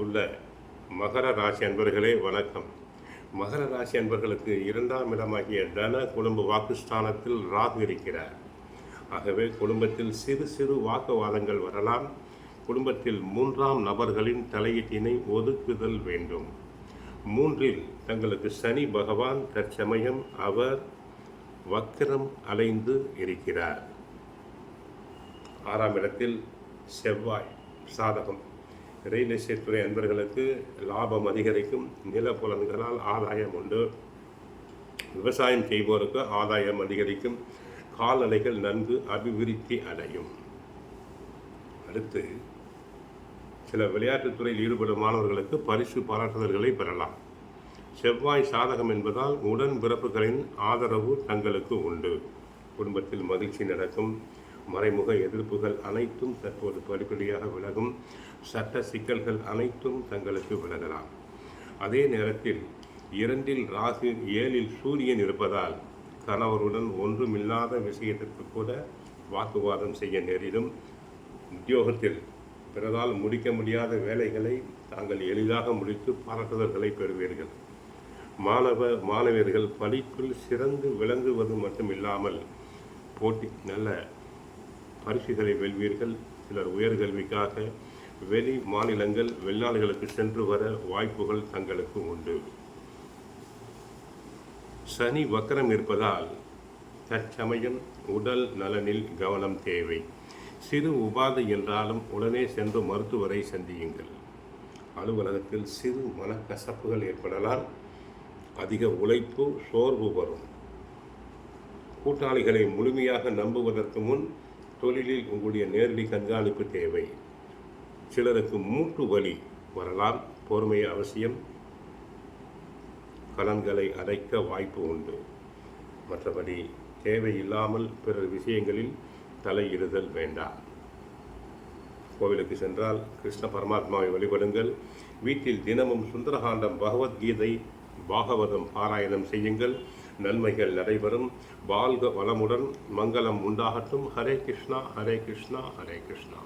அன்புள்ள மகர ராசி அன்பர்களே வணக்கம். மகர ராசி அன்பர்களுக்கு 2ஆம் இடமாகிய தன குடும்ப வாக்குஸ்தானத்தில் ராகு இருக்கிறார். ஆகவே குடும்பத்தில் சிறு சிறு வாக்குவாதங்கள் வரலாம். குடும்பத்தில் 3ஆம் நபர்களின் தலையீட்டினை ஒதுக்குதல் வேண்டும். 3இல் தங்களுக்கு சனி பகவான் தற்சமயம் அவர் வக்கிரம் அலைந்து இருக்கிறார். 6ஆம் இடத்தில் செவ்வாய் சாதகம். ரியல் எஸ்டேட் துறை அன்பர்களுக்கு லாபம் அதிகரிக்கும். நிலப்புலன்களால் ஆதாயம் உண்டு. விவசாயம் செய்வோருக்கு ஆதாயம் அதிகரிக்கும். கால்நடைகள் நன்கு அபிவிருத்தி அடையும். அடுத்து சில விளையாட்டுத் துறையில் ஈடுபடும் மாணவர்களுக்கு பரிசு பாராட்டுதல்களை பெறலாம். செவ்வாய் சாதகம் என்பதால் உடன் பிறப்புகளின் ஆதரவு தங்களுக்கு உண்டு. குடும்பத்தில் மகிழ்ச்சி நடக்கும். மறைமுக எதிர்ப்புகள் அனைத்தும் தற்போது படிப்படியாக விலகும். சட்ட சிக்கல்கள் அனைத்தும் தங்களுக்கு விலகலாம். அதே நேரத்தில் 2இல் ராகு 7இல் சூரியன் இருப்பதால் கணவருடன் ஒன்றுமில்லாத விஷயத்திற்கு கூட வாக்குவாதம் செய்ய நேரிடும். உத்தியோகத்தில் பிறரால் முடிக்க முடியாத வேலைகளை தாங்கள் எளிதாக முடித்து பாராட்டுதல்களை பெறுவீர்கள். மாணவர்கள் படிப்பில் சிறந்து விளங்குவது மட்டுமில்லாமல் நல்ல பரிசுகளை வெல்வீர்கள். சிலர் உயர்கல்விக்காக வெளி மாநிலங்கள் வெளிநாடுகளுக்கு சென்று வர வாய்ப்புகள் தங்களுக்கு உண்டு. சனி வக்கரம் இருப்பதால் தற்சமயம் உடல் நலனில் கவனம் தேவை. சிறு உபாதை என்றாலும் உடனே சென்று மருத்துவரை சந்தியுங்கள். அலுவலகத்தில் சிறு மனக்கசப்புகள் ஏற்படலாம். அதிக உழைப்பு, சோர்வு வரும். கூட்டாளிகளை முழுமையாக நம்புவதற்கு முன் தொழிலில் உங்களுடைய நேரடி கண்காணிப்பு தேவை. சிலருக்கு மூட்டு வலி வரலாம். பொறுமை அவசியம். கடன்களை அடைக்க வாய்ப்பு உண்டு. மற்றபடி தேவையில்லாமல் பிறர் விஷயங்களில் தலையிடுதல் வேண்டாம். கோவிலுக்கு சென்றால் கிருஷ்ண பரமாத்மாவை வழிபடுங்கள். வீட்டில் தினமும் சுந்தரகாண்டம், பகவத்கீதை, பாகவதம் பாராயணம் செய்யுங்கள். நன்மைகள் நடைபெறும். வாழ்க வளமுடன். மங்களம் உண்டாகட்டும். ஹரே கிருஷ்ணா, ஹரே கிருஷ்ணா, ஹரே கிருஷ்ணா.